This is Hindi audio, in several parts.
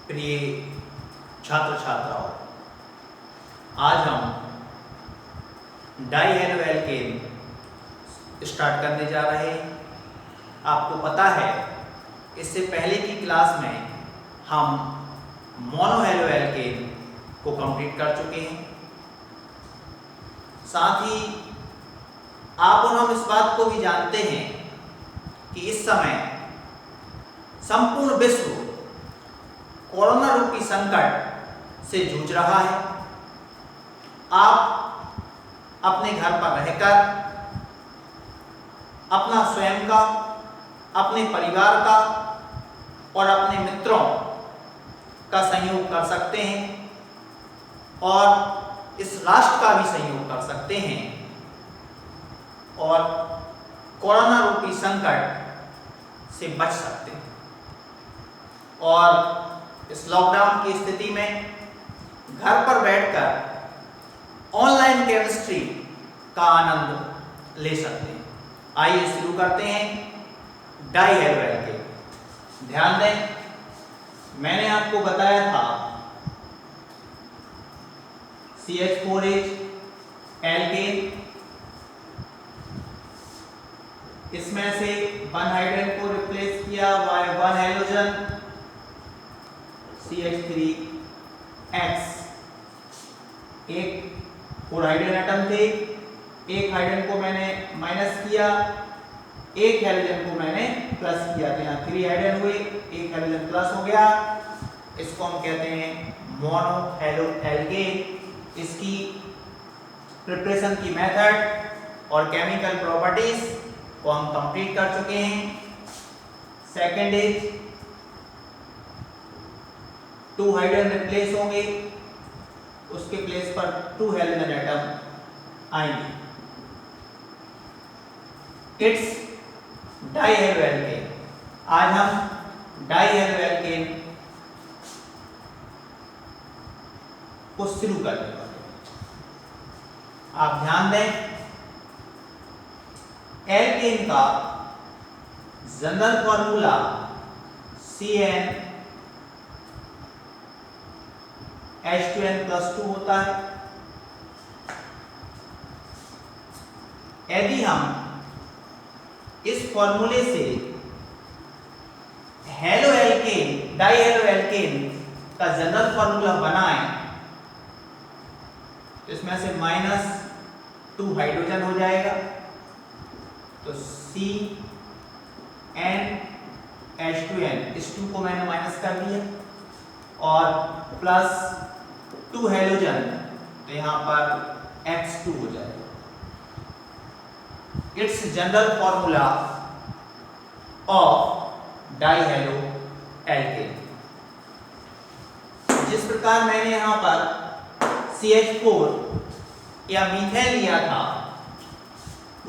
प्रिय छात्र छात्राओं, आज हम डाइहेलो एल्केन स्टार्ट करने जा रहे हैं। आपको पता है इससे पहले की क्लास में हम मोनोहेलो एल्केन को कंप्लीट कर चुके हैं। साथ ही आप और हम इस बात को भी जानते हैं कि इस समय संपूर्ण विश्व कोरोना रूपी संकट से जूझ रहा है। आप अपने घर पर रहकर अपना स्वयं का, अपने परिवार का और अपने मित्रों का सहयोग कर सकते हैं और इस राष्ट्र का भी सहयोग कर सकते हैं और कोरोना रूपी संकट से बच सकते हैं। और इस लॉकडाउन की स्थिति में घर पर बैठकर ऑनलाइन केमिस्ट्री का आनंद ले सकते हैं। आइए शुरू करते हैं डाइहेलो एल्केन। ध्यान दें, मैंने आपको बताया था CH4H एल्केन, इसमें से 1 हाइड्रोजन को रिप्लेस किया बाय 1 हैलोजन CH3X। एक 4 हाइड्रोजन एटम थे, एक हाइड्रोजन को मैंने माइनस किया, एक हैलोजन को मैंने प्लस किया, तो यहाँ 3 हाइड्रोजन हुए, एक हैलोजन प्लस हो गया। इसको हम कहते हैं मोनोहेलो एल्केन। इसकी प्रिपरेशन की मेथड और केमिकल प्रॉपर्टीज को हम कंप्लीट कर चुके हैं। सेकेंड इज 2 हाइड्रोजन रिप्लेस होंगे, उसके प्लेस पर 2 हैलोजन एटम आएंगे। It's dihalo alkane. आज हम डाइहेलो एल्केन को शुरू करने वाले हैं। आप ध्यान दें, एल्केन का जनरल फॉर्मूला CnH2n+2 होता है। यदि हम इस फॉर्मूले से हेलो एल्केन, डाइहेलो एल्केन का जनरल फॉर्मूला बनाएं तो इसमें से -2 हाइड्रोजन हो जाएगा, तो CnH2n, इस 2 को मैंने माइनस कर दिया और प्लस 2 हैलोजन, तो यहां पर X2 हो जाएगा। It's general formula of dihalo alkane. जिस प्रकार मैंने यहां पर CH4 या मीथेन लिया था,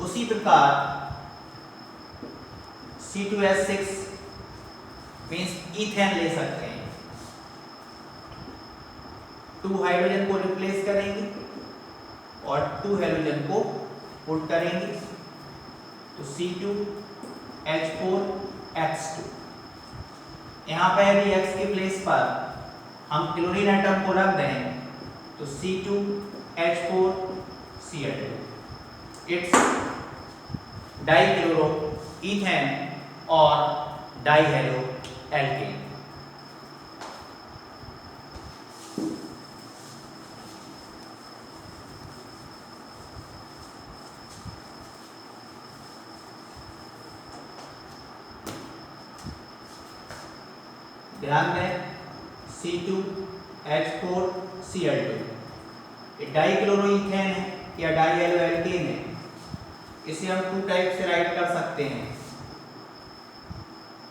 उसी प्रकार C2H6 मींस ईथेन ले सकते हैं। 2 हाइड्रोजन को रिप्लेस करेंगे और 2 हैलोजन को पुट करेंगे, तो C2H4X2। यहां पर यदि X के प्लेस पर हम क्लोरीन एटम को रख दें तो C2H4Cl2। इट्स डाइक्लोरो ईथेन और डाइहेलो एल्केन। ध्यान दें, C2H4Cl2 ये डाइक्लोरोईथेन है या डाइहेलो एल्केन है। इसे हम 2 टाइप से राइट कर सकते हैं,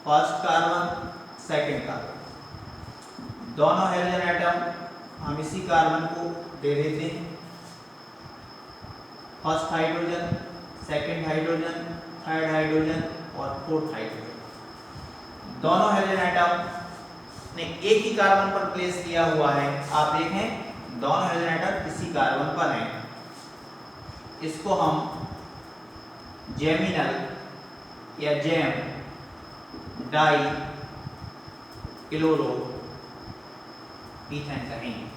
फर्स्ट कार्बन, सेकंड कार्बन। दोनों हैलोजन एटम हम इसी कार्बन को दे देते हैं, first hydrogen, second hydrogen, third hydrogen और फोर्थ हाइड्रोजन। दोनों हैलोजन एटम ने एक ही कार्बन पर प्लेस किया हुआ है। आप देखें, दोनों हैलोजन एटम इसी कार्बन पर हैं। इसको हम जेमिनल या जेम डाई क्लोरो ईथेन कहेंगे।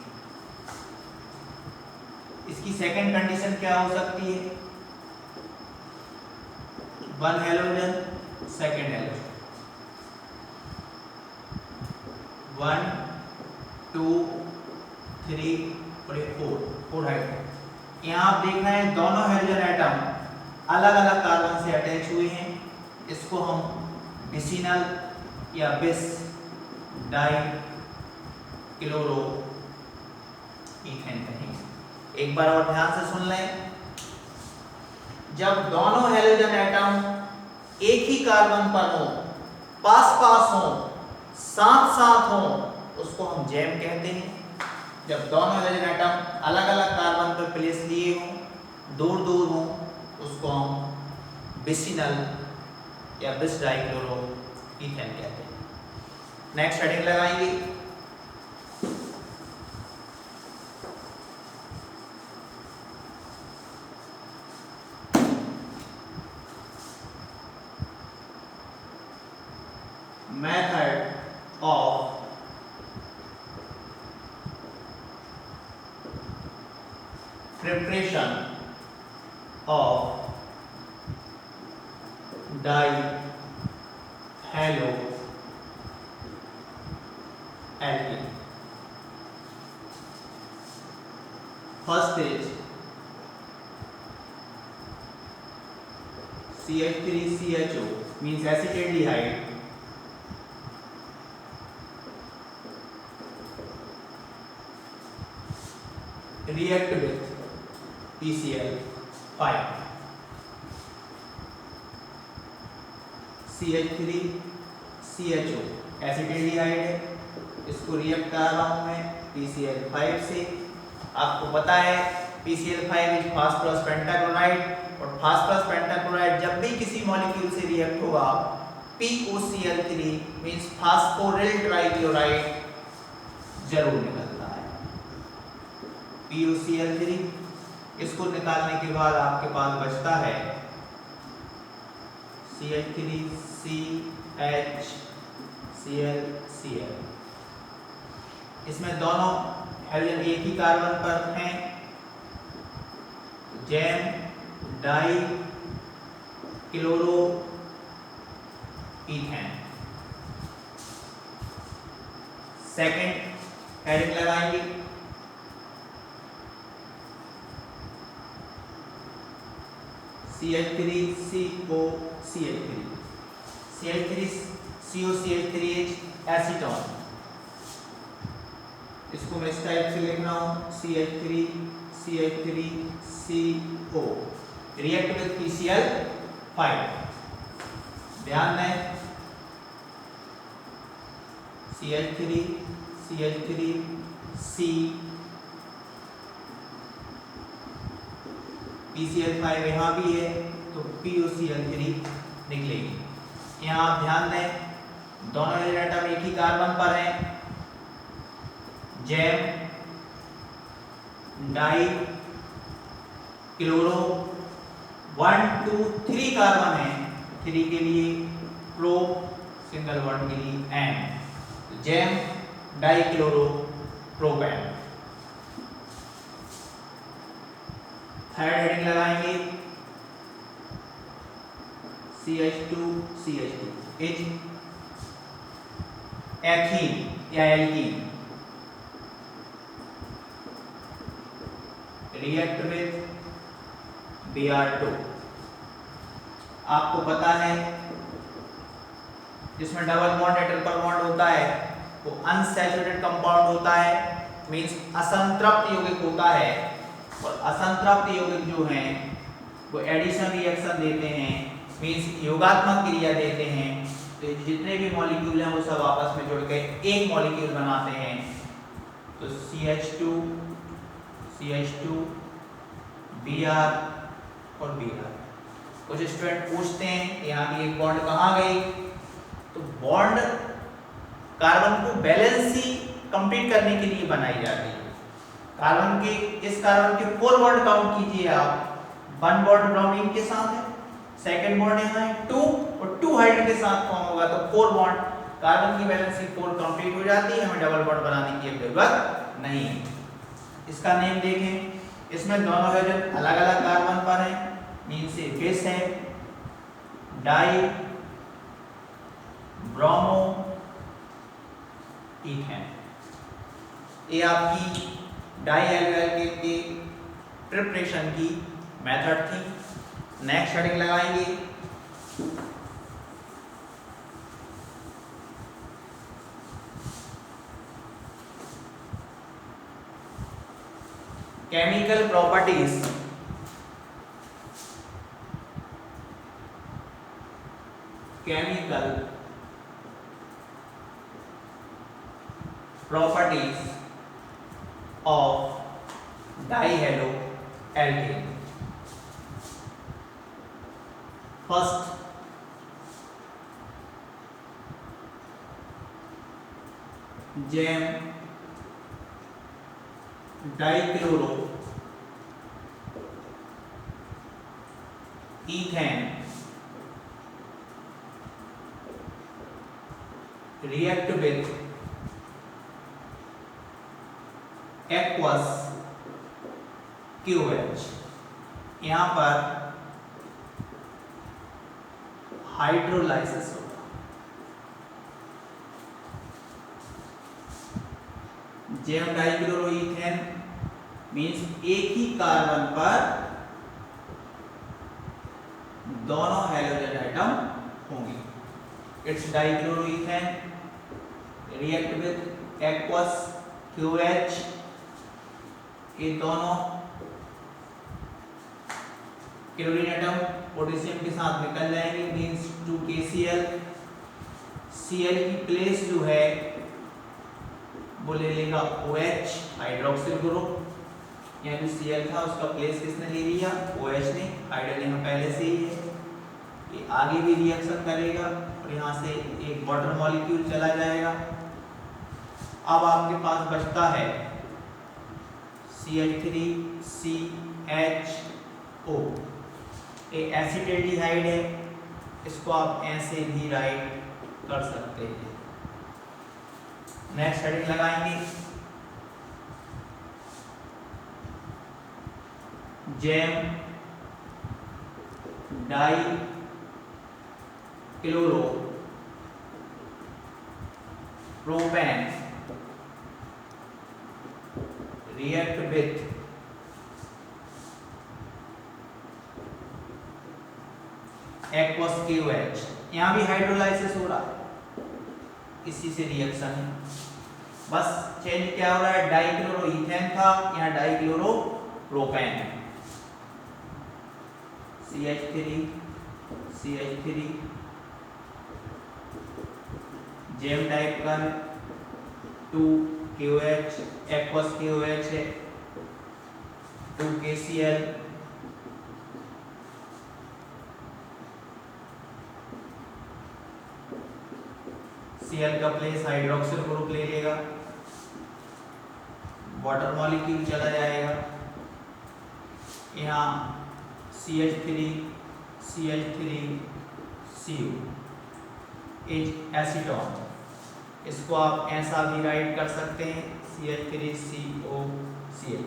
इसकी सेकंड कंडीशन क्या हो सकती है? 1 हेलोजन, सेकंड हेलोजन, 1 2 3 और 4 हाइड्रोजन। यहाँ आप देखना है दोनों हाइड्रोजन एटम अलग अलग कार्बन से अटैच हुए हैं। इसको हम विसिनल या बिस डाई क्लोरो ईथेन कहेंगे। एक बार और ध्यान से सुन लें, जब दोनों हेलोजन एटम एक ही कार्बन पर हो, पास पास हो, साथ साथ हो, उसको हम जैम कहते हैं। जब दोनों हेलोजन एटम अलग अलग कार्बन पर प्लेस लिए हों, दूर दूर हों, उसको हम विसिनल या बिस डाइक्लोरो ईथेन कहते हैं। नेक्स्ट हेडिंग लगाएंगे, method of preparation of dihalo alkene. First is CH3CHO means acetaldehyde react with PCl5। CH3CHO acetaldehyde है, इसको रिएक्ट कर रहा हूं मैं PCl5 से। आपको पता है PCl5 इज फास्फोरस पेंटाक्लोराइड, और फास्फोरस पेंटाक्लोराइड जब भी किसी मॉलिक्यूल से रिएक्ट होगा POCl3 मींस फास्फोरिल ट्राइक्लोराइड जरूर निकलता है। POCl3, इसको निकालने के बाद आपके पास बचता है CH3CHClCl। इसमें दोनों हेलोजन एक ही कार्बन पर हैं, jam die chloro ethane. Second heading लगाएंगे, CH3COCH3 CH3COCH3H एसीटोन। इसको मैं इस टाइप से लिख रहा हूं CH3CH3CO रिएक्ट विद PCl5। ध्यान दें CH3CH3C PCl5 यहाँ भी है तो POCl3 निकलेगी। यहाँ आप ध्यान दें दोनों एटम एक ही कार्बन पर हैं, जैम डाई क्लोरो 1 2 3 कार्बन है, 3 के लिए प्रो, सिंगल बॉन्ड के लिए एन, gem dichloropropane. Third heading लगाएंगे CH2CH2 इज एथीन या एल्कीन रिएक्ट विद Br2। आपको पता है जिसमें डबल बॉन्ड या ट्रिपल बॉन्ड होता है वो अनसैचुरेटेड कंपाउंड होता है, मींस असंतृप्त यौगिक होता है। और असंतृप्त यौगिक जो हैं वो एडिशन रिएक्शन देते हैं, मींस योगात्मक क्रिया देते हैं। तो जितने भी मॉलिक्यूल हैं वो सब आपस में जुड़ के एक मॉलिक्यूल बनाते हैं। तो CH2 Br और Br। कुछ स्टूडेंट पूछते हैं यहाँ की एक बॉन्ड कहाँ गई? तो बॉन्ड कार्बन को बैलेंसी कंप्लीट करने के लिए बनाई जाती है। कार्बन के इस कार्बन के 4 बॉन्ड काउंट कीजिए आप। 1 बॉन्ड ब्रोमीन के साथ है, सेकंड बॉन्ड यहाँ है 2 और 2 हाइड्रोजन के साथ फॉर्म होगा तो 4 बॉन्ड कार्बन की वैलेंसी 4 कंप्लीट हो जाती है, हमें डबल बॉन्ड बनाने की जरूरत नहीं है। इसका नेम देखें, इसमें दोनों हाइड्रोजन अलग अलग कार्बन पर हैं, मीन से बिस है, डाई ब्रोमो इथेन। ये आपकी डाई एल्काइल के प्रिपरेशन की मेथड थी। नेक्स्ट हेडिंग लगाएंगे chemical properties. Chemical properties of dihaloalkane. First, gem dichloro ethane react with aqueous QH। यहाँ पर हाइड्रोलाइसिस होगा। जेम डाइक्लोरोइथेन मीन्स एक ही कार्बन पर दोनों हैलोजन एटम होंगे। It's dichloroethane react with aqueous QH। ये दोनों क्लोरीन एटम पोटेशियम के साथ निकल जाएंगे, मीन्स 2KCl। Cl की प्लेस जो है वो ले लेगा OH हाइड्रोक्सिल ग्रुप। यहाँ जो Cl था उसका प्लेस किसने ले लिया? OH ने। हाइड्रोजन यहाँ पहले से ही है, ये आगे भी रिएक्शन करेगा और यहाँ से एक वाटर मॉलिक्यूल चला जाएगा। अब आपके पास बचता है CH3CHO। ये एसिटाल्डिहाइड है, इसको आप ऐसे भी राइट कर सकते हैं। नेक्स्ट हेडिंग लगाएंगे gem dichloropropane react with aqueous QH। यहाँ भी हाइड्रोलाइसिस हो रहा है, इसी से रिएक्शन है। बस चेंज क्या हो रहा है? डाइक्लोरोइथेन था, यहाँ डाइक्लोरोप्रोपेन है। CH3 जेम टाइप का 2KOH aqueous KOH है, 2KCl Cl का प्लेस हाइड्रोक्सिल ग्रुप ले लेगा, वाटर मॉलिक्यूल चला जाएगा। यहाँ CH3CH3Cu एसीटोन, इसको आप ऐसा भी राइट कर सकते हैं CH3COCl।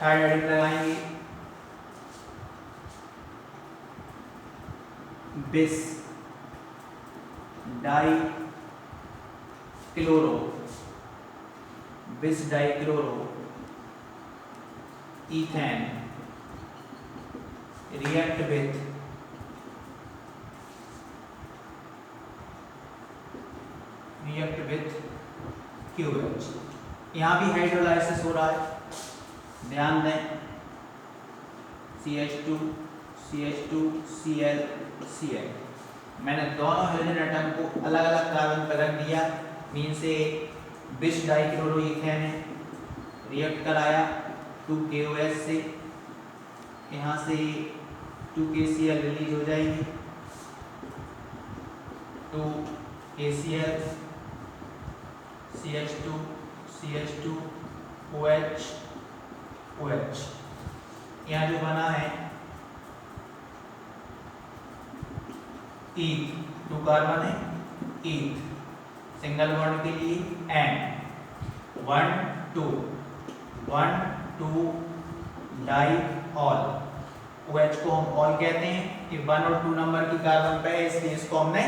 थर्ड हेडिंग लगाएंगे बिस dichloro ethane react with QH। यहाँ भी हाइड्रोलाइसिस हो रहा है, ध्यान दें। CH2CH2Cl Cl। मैंने दोनों हाइड्रोजन एटम को अलग अलग कार्बन पर रख दिया, मीन से बिस डाइक्लोरोइथेन है, रिएक्ट कराया 2KOH से, यहाँ से 2KCl रिलीज हो जाएगी, 2KCl CH2CH2OH OH। यहाँ जो बना है ईथ 2 कार्बन है, ईथ, सिंगल बॉन्ड के लिए एंड 1 2 डाई ऑल, OH को हम ऑल कहते हैं। ये 1 और 2 नंबर की कार्बन पे है इसलिए इसको हमने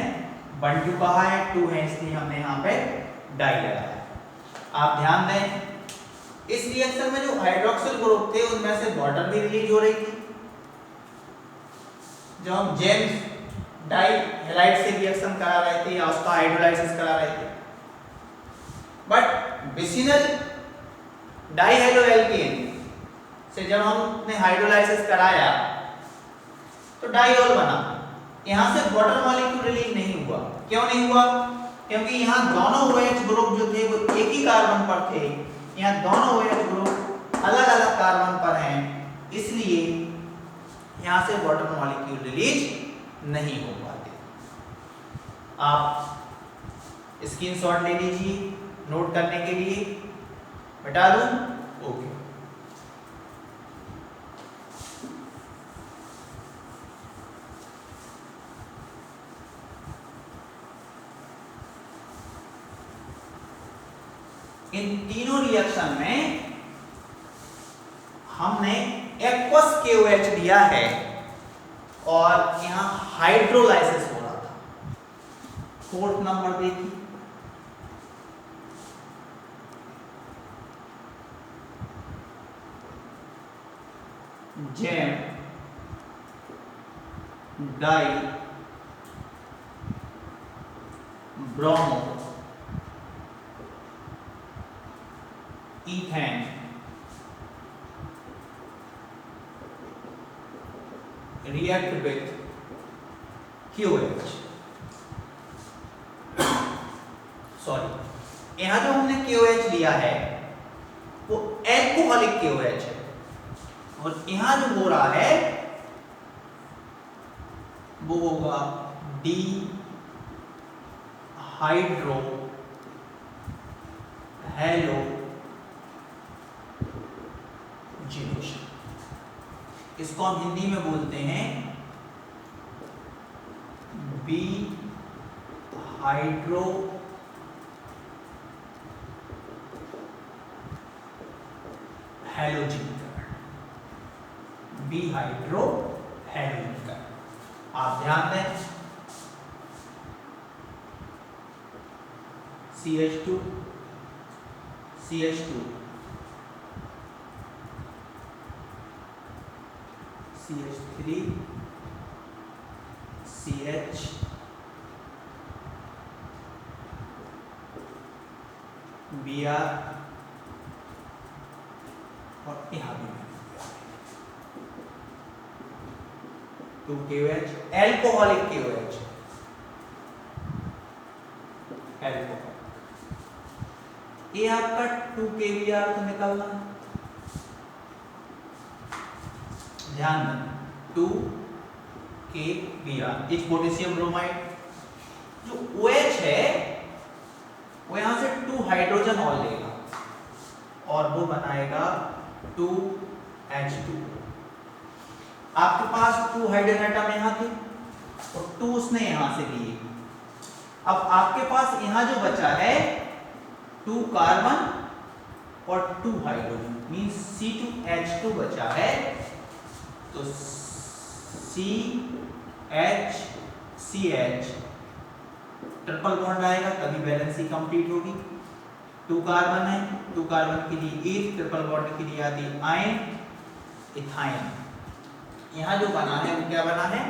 1 2 कहा है, 2 है इसलिए हमने यहाँ पे डाई लगाया है। आप ध्यान दें इस रिएक्शन में जो हाइड्रोक्सिल ग्रुप थे उनमें से वाटर भी रिलीज हो रही थी। जब हम जेम्स डाई हैलाइड से रिएक्शन करा रहे थे या उसका हाइड्रोलाइसिस करा रहे थे, बट विसिनल डाइहेलोएल्केन से जब हमने हाइड्रोलाइसिस कराया तो डाइऑल बना। यहां से वाटर मॉलिक्यूल रिलीज नहीं हुआ। क्यों नहीं हुआ? क्योंकि यहाँ दोनों OH ग्रुप जो थे वो एक ही कार्बन पर थे, यहाँ दोनों OH ग्रुप अलग अलग कार्बन पर हैं, इसलिए यहाँ से वाटर मॉलिक्यूल रिलीज नहीं हो पाते। आप स्क्रीनशॉट ले लीजिए नोट करने के लिए, बता दूं? ओके। इन तीनों रिएक्शन में हमने एक्वस KOH लिया है और यहां हाइड्रोलाइसिस हो रहा था। 4th नंबर देखिए, gem react with KOH। Sorry, यहां जो हमने KOH लिया है वो एल्कोहलिक KOH है और यहां जो हो रहा है वो होगा डी हाइड्रो हेलोजिनेशन। इसको हम हिंदी में बोलते हैं बी हाइड्रो हेलोजीनीकरण, बी हाइड्रो हेलोजीनीकरण। आप ध्यान दें CH2 CH2 CH3 CH Br और यहाँ भी 2 KOH, एल्कोहलिक KOH, एल्कोहल। ये आपका 2 KBr तो निकलना, ध्यान दें 2 KBr। इस पोटेशियम ब्रोमाइड जो OH है वो यहां से 2 हाइड्रोजन और लेगा और वो बनाएगा 2H2। आपके पास 2 हाइड्रोजन एटम यहां थे और 2 उसने यहां से लिए। अब आपके पास यहां जो बचा है 2 कार्बन और 2 हाइड्रोजन, मींस C2H2 बचा है, तो CH ट्रिपल बॉन्ड आएगा तभी वैलेंसी कंप्लीट होगी। 2 कार्बन है, 2 कार्बन के लिए एक ट्रिपल बॉन्ड के लिए आती आयन इथाइन। यहां जो बना है वो क्या बना है?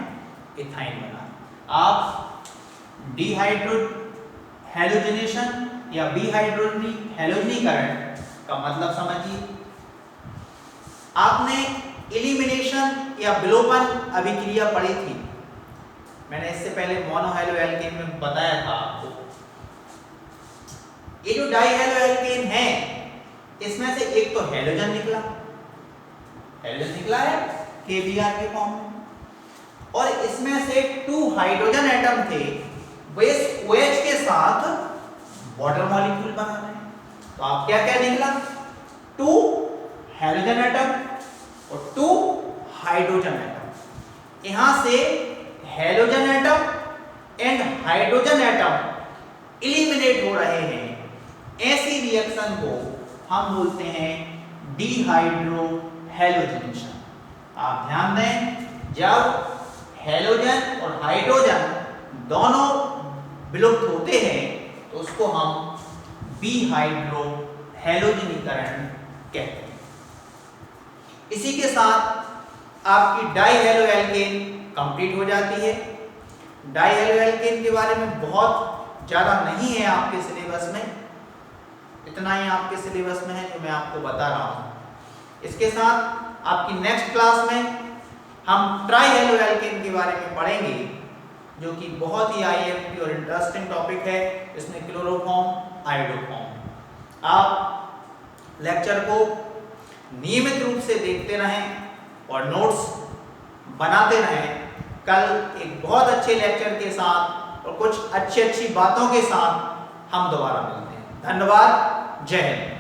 इथाइन बना है। आप डिहाइड्रो हेलोजिनेशन या बीहाइड्रोजनी हेलोजनीकरण का मतलब समझिए। आपने एलिमिनेशन या विलोपन अभिक्रिया पढ़ी थी, मैंने इससे पहले मोनोहाइड्रोएल्केन में बताया था आपको। ये जो डाइहाइड्रोएल्केन है इसमें से एक तो हेलोजन निकला, हेलोजन निकला है KBr के फॉर्म में, और इसमें से 2 हाइड्रोजन एटम थे वे OH के साथ वाटर मॉलिक्यूल बना रहे हैं। तो आप क्या क्या निकला? 2 हेलोजन एटम और 2 हाइड्रोजन एटम। यहां से halogen atom and hydrogen atom हो रहे हैं, ऐसी रिएक्शन को हम बोलते हैं डिहाइड्रोहैलोजिनेशन। आप ध्यान दें, जब हैलोजन और हाइड्रोजन दोनों विलुप्त होते हैं तो उसको हम विहाइड्रोहैलोजनीकरण कहते हैं। इसी के साथ आपकी डाइहैलोएल्केन कंप्लीट हो जाती है। डाइहैलोएल्केन के बारे में बहुत ज़्यादा नहीं है आपके सिलेबस में, इतना ही आपके सिलेबस में है जो मैं आपको बता रहा हूँ। इसके साथ आपकी नेक्स्ट क्लास में हम ट्राइहैलोएल्केन के बारे में पढ़ेंगे, जो कि बहुत ही आईएमपी और इंटरेस्टिंग टॉपिक है। इसमें क्लोरोफॉर्म, आयोडोफॉर्म। आप लेक्चर को नियमित रूप से देखते रहें और नोट्स बनाते रहें। कल एक बहुत अच्छे लेक्चर के साथ और कुछ अच्छी बातों के साथ हम दोबारा मिलते हैं। धन्यवाद। जय हिंद।